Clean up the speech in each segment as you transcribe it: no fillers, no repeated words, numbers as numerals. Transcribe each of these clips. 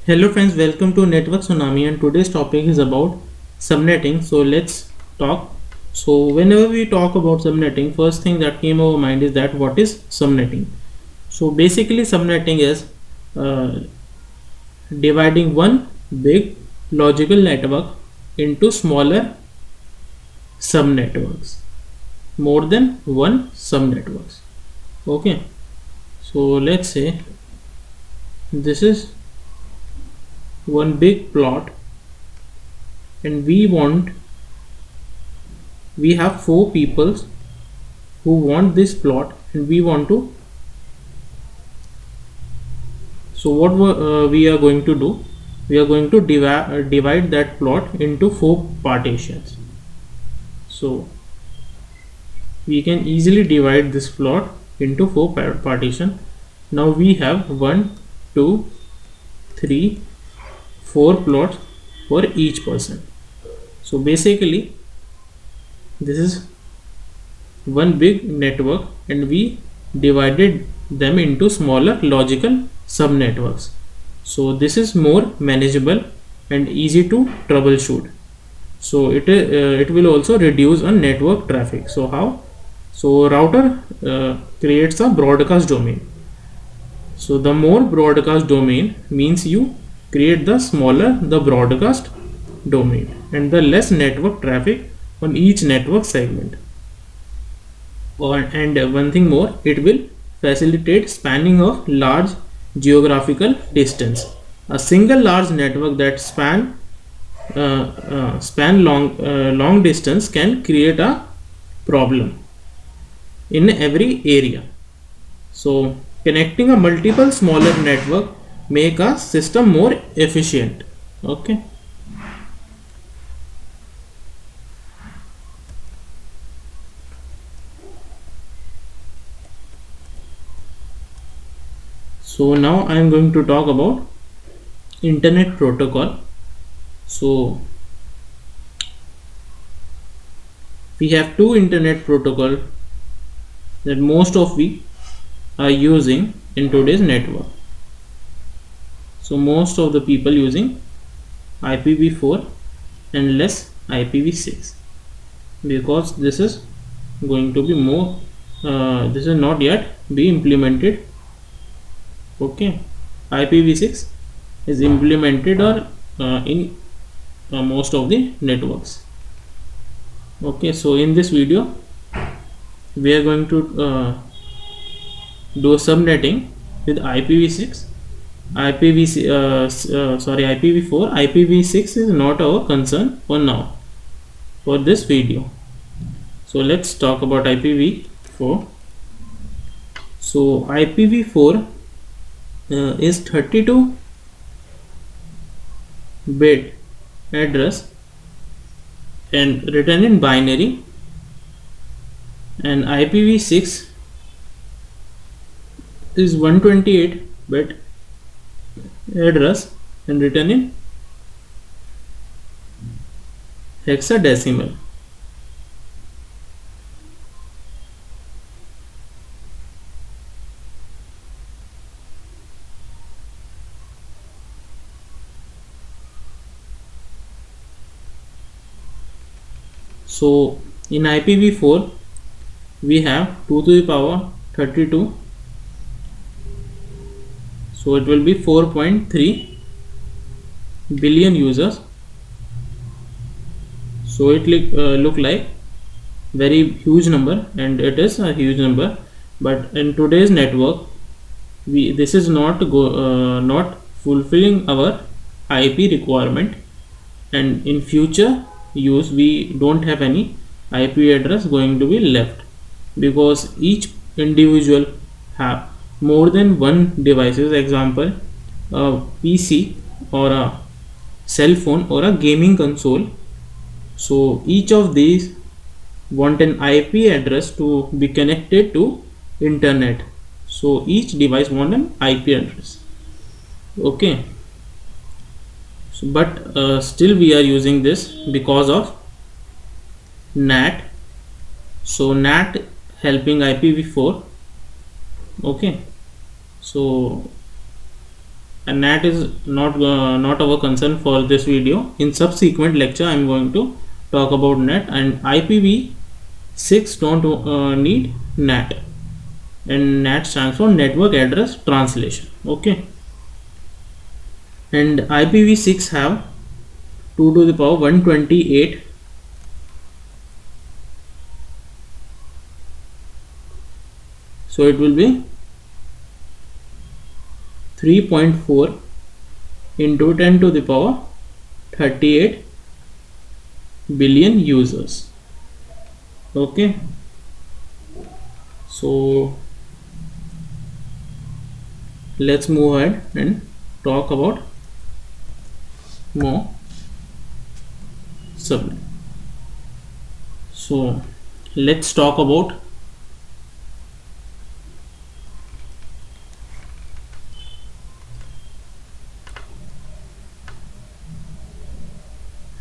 Hello friends, welcome to Network Tsunami, and today's topic is about subnetting. So let's talk. So whenever we talk about subnetting, first thing that came over mind is that what is subnetting? So basically subnetting is uh, dividing one big logical network into smaller subnetworks, more than one subnetworks. Okay, so let's say this is one big plot and we have four people who want this plot, and we want to, so what we are going to do, we are going to divide that plot into four partitions. So we can easily divide this plot into four partition. Now we have 1 2 3 4 plots for each person. So basically this is one big network and we divided them into smaller logical subnetworks. So this is more manageable and easy to troubleshoot. So it will also reduce on network traffic. So how? So router creates a broadcast domain. So the more broadcast domain means you create the smaller the broadcast domain and the less network traffic on each network segment. And one thing more, it will facilitate spanning of large geographical distance. A single large network that span long distance can create a problem in every area. So connecting a multiple smaller network make a system more efficient. Okay. So now I am going to talk about internet protocol. So we have two internet protocol that most of we are using in today's network. So most of the people using IPv4 and less IPv6, because this is going to be more this is not yet be implemented. Okay, IPv6 is implemented or in most of the networks. Okay, so in this video we are going to do subnetting with IPv6, IPv4. IPv6 is not our concern for now for this video. So let's talk about IPv4. So IPv4 is 32-bit address and written in binary, and IPv6 is 128-bit address and written in hexadecimal. So in IPv4 we have 2 to the power 32, so it will be 4.3 billion users. So it look like very huge number, and it is a huge number, but in today's network this is not fulfilling our IP requirement, and in future use we don't have any IP address going to be left, because each individual have more than one devices. Example, a PC or a cell phone or a gaming console. So each of these want an IP address to be connected to internet. So each device want an IP address. Okay. So, but still we are using this because of NAT. So NAT helping IPv4. Okay. So and NAT is not our concern for this video. In subsequent lecture, I am going to talk about NAT, and IPv6 don't need NAT, and NAT stands for Network Address Translation. Okay, and IPv6 have 2 to the power 128, so it will be 3.4 into 10 to the power 38 billion users. Okay, so let's move ahead and talk about more subnet. So let's talk about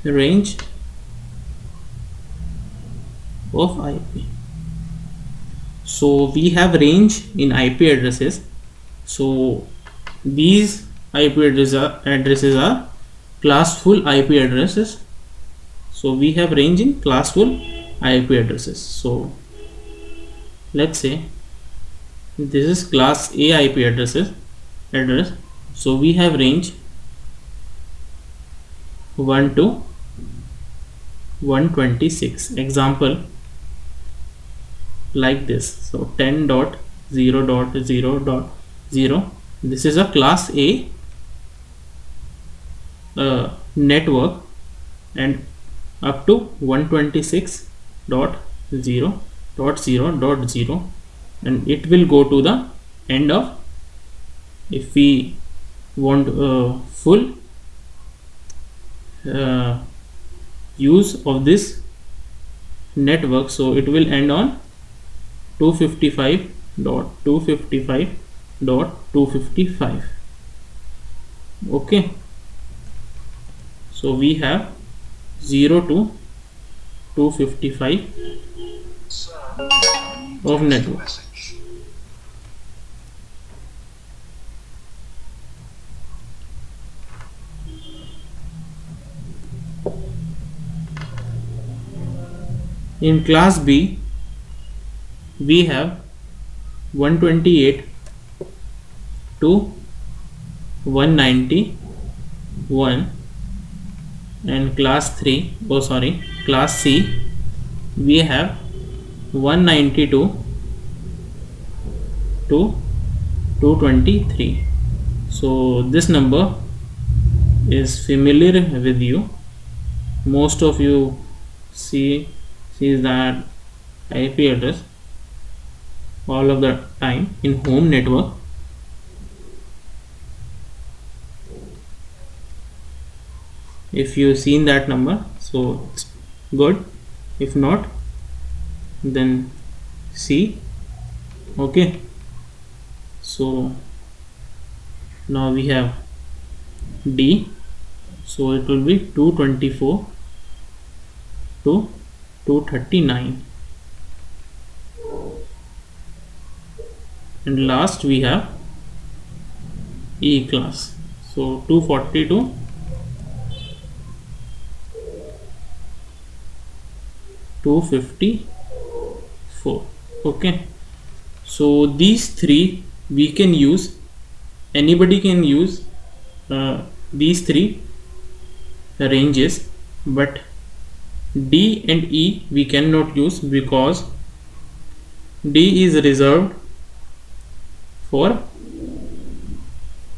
range of IP. So we have range in IP addresses. So these addresses are classful IP addresses. So we have range in classful IP addresses. So let's say this is class A IP address. So we have range 1 to 126. Example like this. So 10.0.0.0. This is a class A network, and up to 126.0.0.0, and it will go to the end of, if we want full use of this network, so it will end on 255.255.255. okay, so we have 0 to 255 of network. In class B we have 128 to 191, and class C we have 192 to 223. So this number is familiar with you. Most of you sees that IP address all of the time in home network. If you seen that number, so it's good. If not, then see. Okay, so now we have D, so it will be 224 to 239, and last we have E class, so 240 to 254. okay, so these three we can use, anybody can use these three ranges, but D and E we cannot use because D is reserved for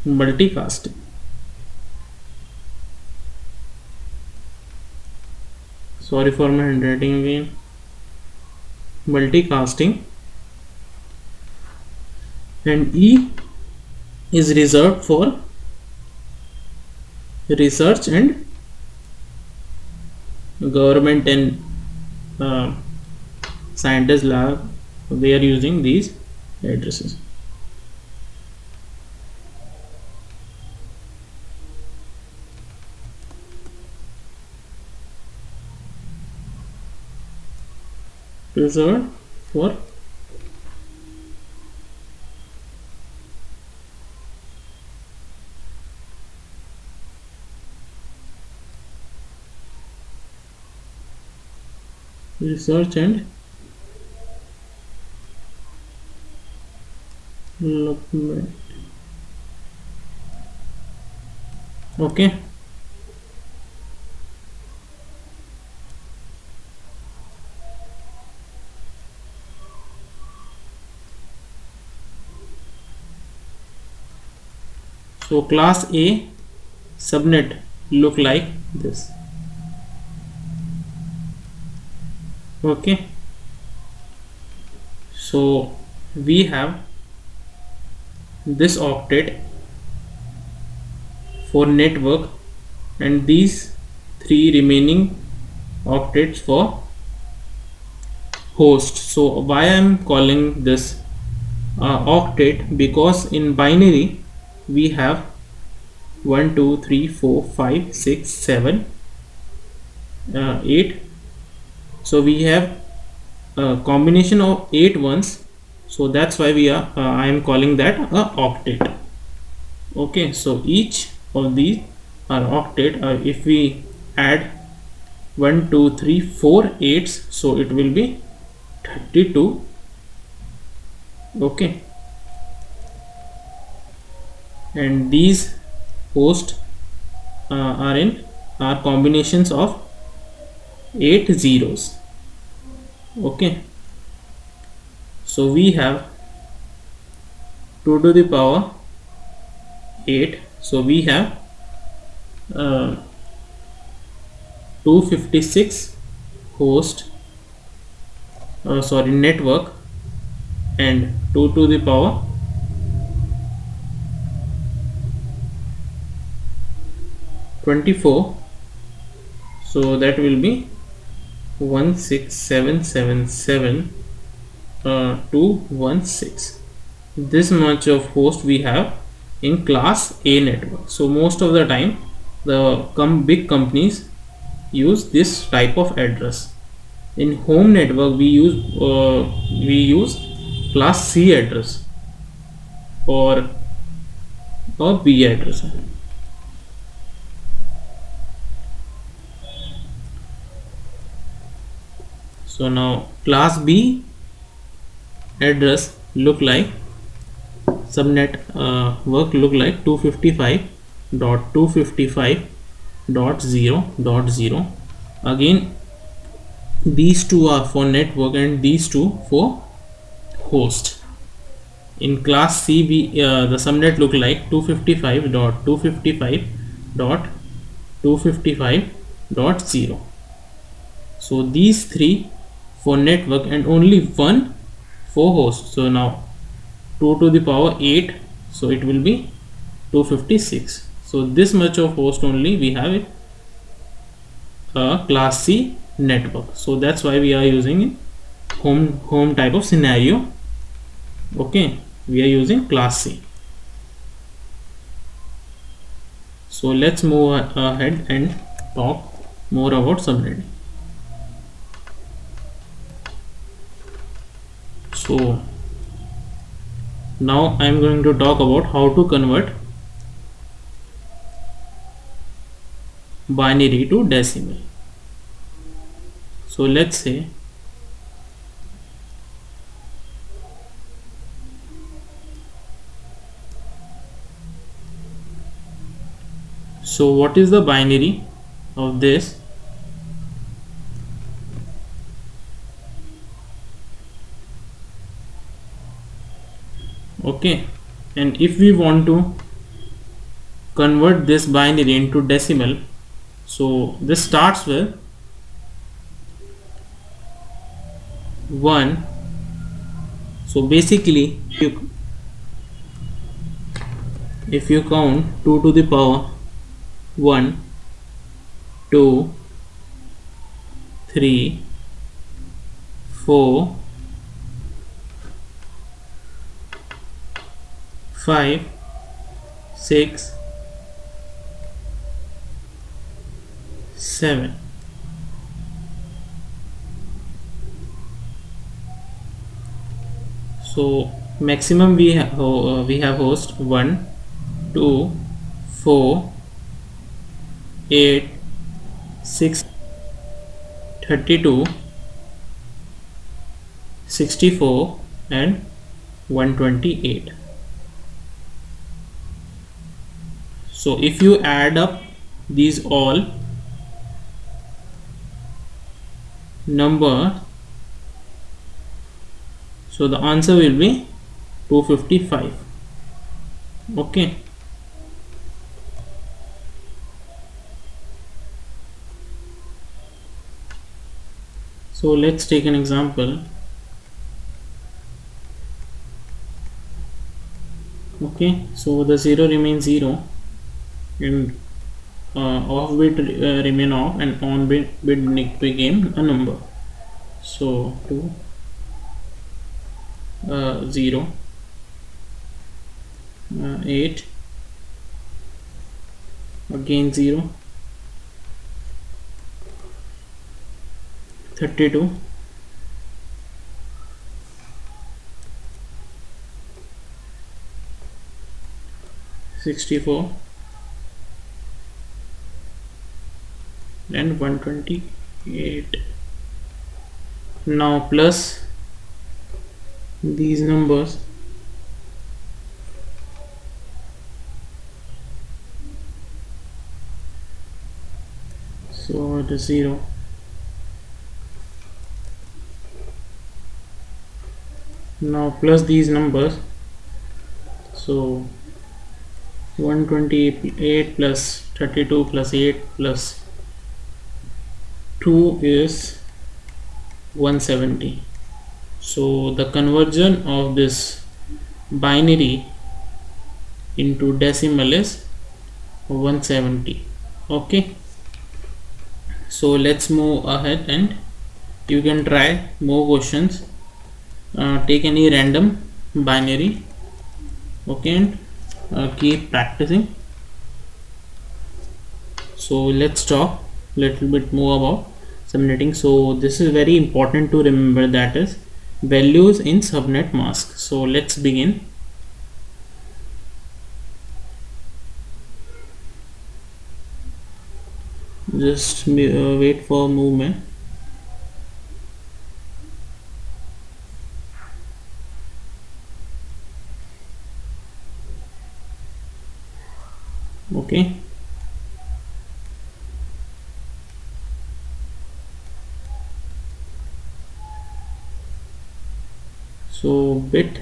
multicasting. Sorry for my handwriting again. Multicasting, and E is reserved for research and government and scientist lab. They are using these addresses. Reserved for research and development. Okay. So class A subnet look like this. Okay. So we have this octet for network and these three remaining octets for host. So why I am calling this octet, because in binary we have 1 2 3 4 5 6 7 8. So we have a combination of 8 ones, so that's why we are I am calling that a octet. Okay, so each of these are octet. If we add 1 2 3 4 eights, so it will be 32. Okay, and these hosts are combinations of 8 zeros. Okay, so we have 2 to the power 8, so we have 256 host network, and 2 to the power 24, so that will be 16777 216. This much of host we have in class A network. So most of the time the big companies use this type of address. In home network we use class C address or B address. So now class B address look like subnet work look like 255.255.0.0. Again these two are for network and these two for host. In class C the subnet look like 255.255.255.0. so these three for network and only one for host. So now 2 to the power 8, so it will be 256. So this much of host only we have it class C network. So that's why we are using it home type of scenario. Okay, we are using class C. So let's move ahead and talk more about subnetting. So now I am going to talk about how to convert binary to decimal. So let's say so what is the binary of this? Okay, and if we want to convert this binary into decimal, so this starts with 1. So basically if you count 2 to the power 1 2 3 4 5 6 7, so maximum we have host 1 2 4 8 6 32 64 and 128. So if you add up these all number, so the answer will be 255. Okay. So let's take an example. Okay, so the 0 remains 0 and off bit remain off and on bit became a number. So 2 0 8 again 0 32 64 and 128. Now plus these numbers, so it is 0 now plus these numbers, so 128 plus 32 plus 8 plus 2 is 170. So the conversion of this binary into decimal is 170. Okay, so let's move ahead and you can try more questions. Take any random binary, okay, and keep practicing. So let's talk little bit more about subnetting. So this is very important to remember, that is values in subnet mask. So let's begin. Just wait for movement. Okay, so bit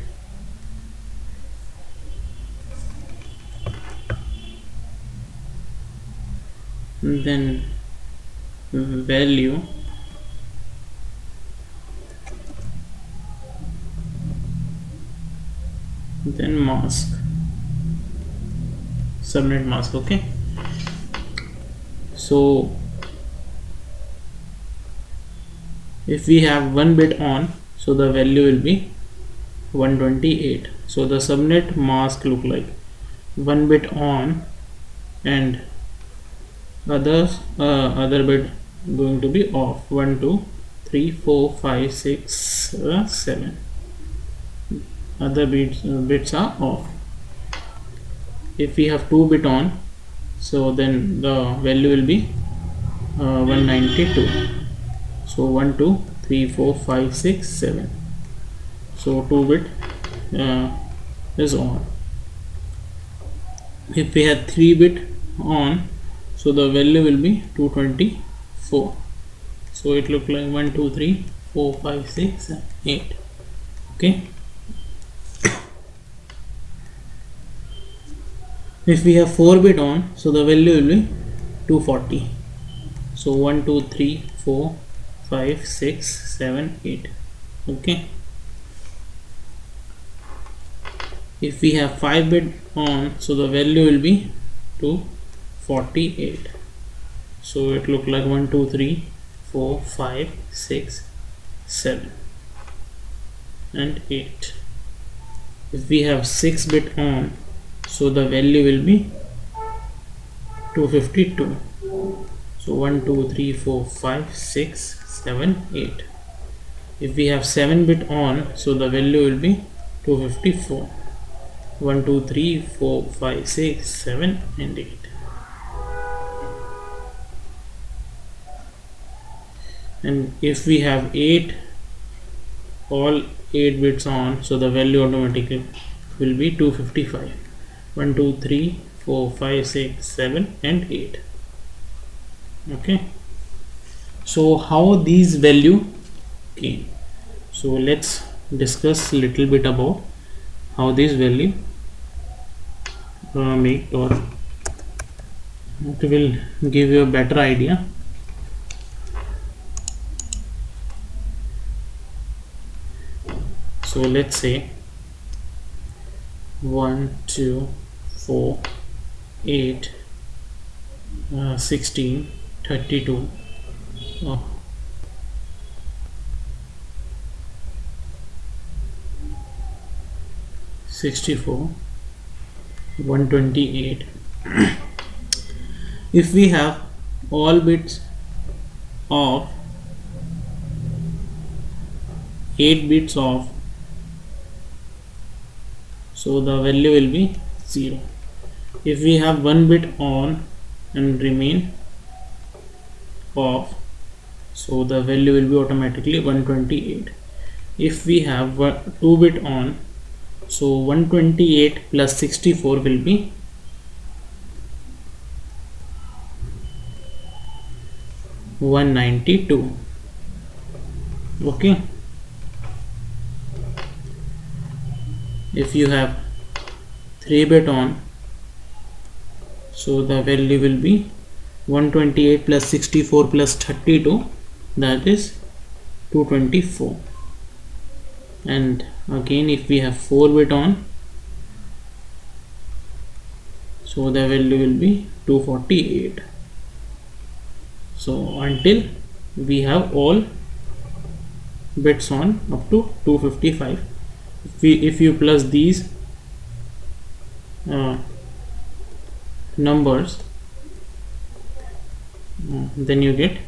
then value then mask, subnet mask. Okay, so if we have one bit on, so the value will be 128. So the subnet mask look like one bit on and other bit going to be off. 1 2 3 4 5 6 7 other bits are off. If we have 2 bit on, so then the value will be 192. so 1 2 3 4 5 6 7, so 2 bit is on. If we have 3 bit on, so the value will be 224. so it look like 1 2 3 4 5 6 8. Okay, if we have 4 bit on, so the value will be 240. so 1 2 3 4 5 6 7 8. Okay, if we have 5 bit on, so the value will be 248. so it look like 1 2 3 4 5 6 7 and 8. If we have 6 bit on, so the value will be 252. so 1 2 3 4 5 6 7 8. If we have 7 bit on, so the value will be 254. 1 2 3 4 5 6 7 and 8. And if we have 8 all 8 bits on, so the value automatically will be 255. 1 2 3 4 5 6 7 and 8. Okay, so how these value came? So let's discuss little bit about how this value make, or it will give you a better idea. So let's say 1 2 4 8 16 32 64 128. If we have all bits of 8 bits off, so the value will be 0. If we have 1 bit on and remain off, so the value will be automatically 128. If we have 2 bit on, so 128 plus 64 will be 192. Okay, if you have 3 bit on, so the value will be 128 plus 64 plus 32, that is 224. And again, if we have 4 bit on, so the value will be 248. So until we have all bits on up to 255. If you plus these numbers, then you get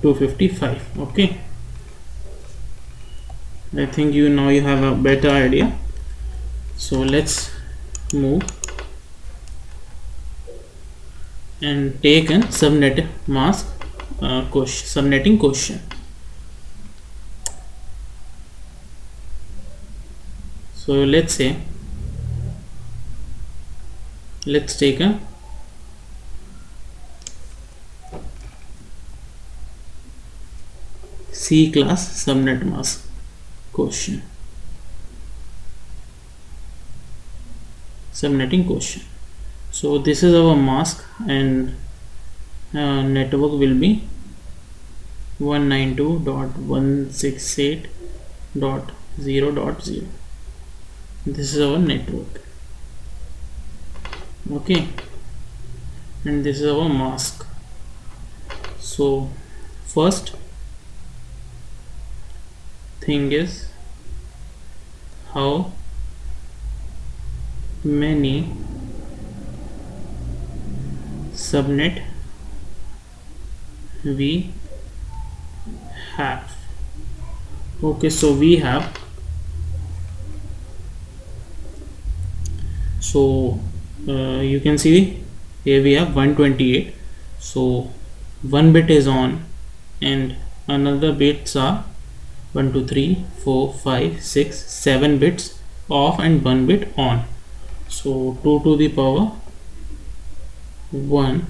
255. Okay, I think now you have a better idea. So let's move and take a subnet mask subnetting question. So let's take a C class subnet mask question, subnetting question. So this is our mask, and network will be 192.168.0.0. This is our network. Okay, and this is our mask. So first thing is, how many subnet we have. Okay, so we have, so you can see here we have 128. So 1 bit is on and another bits are 1 2 3 4 5 6 7 bits off and 1 bit on. So 2 to the power 1,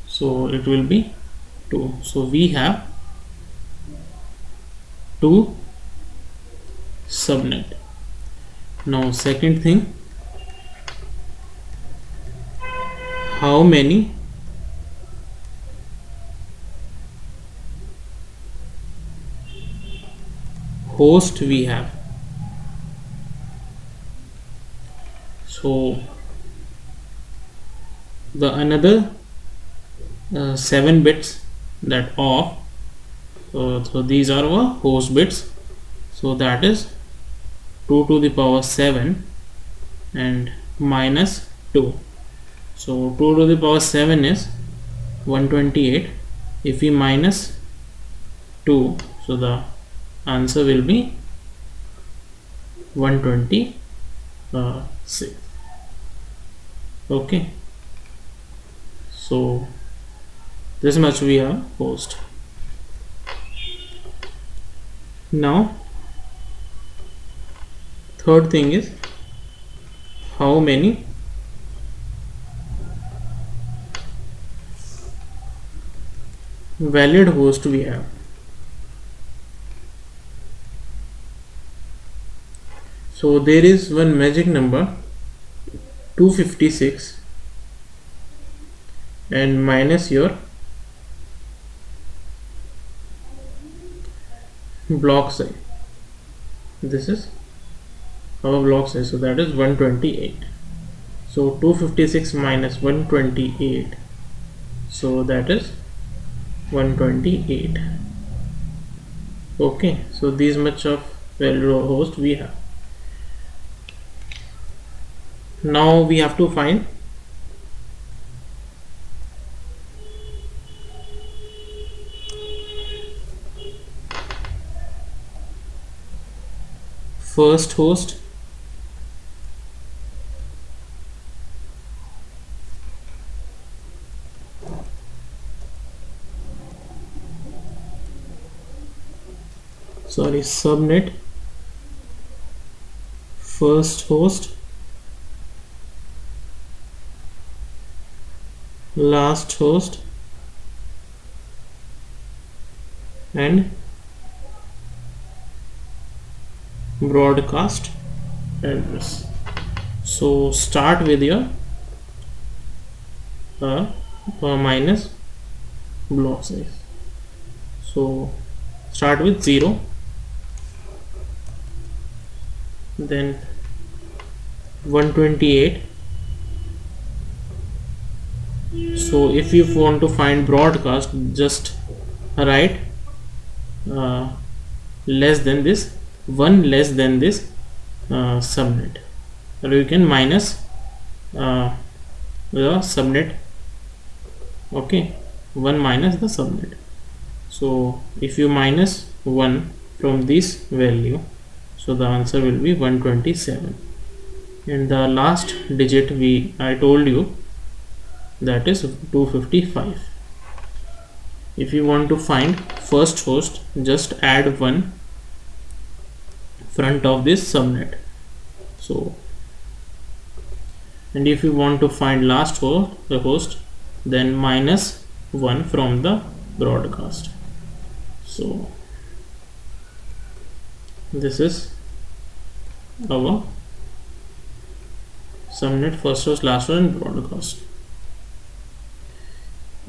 so it will be 2. So we have 2 subnet. Now second thing, how many host we have. So the another 7 bits that off, so these are our host bits, so that is 2 to the power 7 and minus 2. So 2 to the power 7 is 128. If we minus 2, so the answer will be 126. Okay, so this much we have host. Now third thing is how many valid hosts we have. So there is one magic number 256 and minus your block size. This is our block size, so that is 128. So 256 minus 128, so that is 128. Okay, so this much of valid host we have. Now we have to find first host, subnet, first host, last host, and broadcast address. So start with your minus block size. So start with 0, then 128. So if you want to find broadcast, just write less than this, 1 less than this subnet, or you can minus the subnet. Okay, 1 minus the subnet. So if you minus 1 from this value, so the answer will be 127, and the last digit I told you, that is 255. If you want to find first host, just add 1 front of this subnet. So, and if you want to find last host, then minus 1 from the broadcast. So this is our subnet, first host, last host, and broadcast.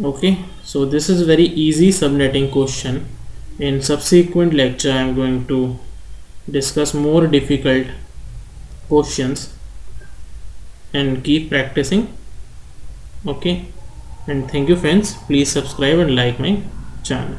Okay, so this is very easy subnetting question. In subsequent lecture I am going to discuss more difficult questions, and keep practicing. Okay, and thank you friends. Please subscribe and like my channel.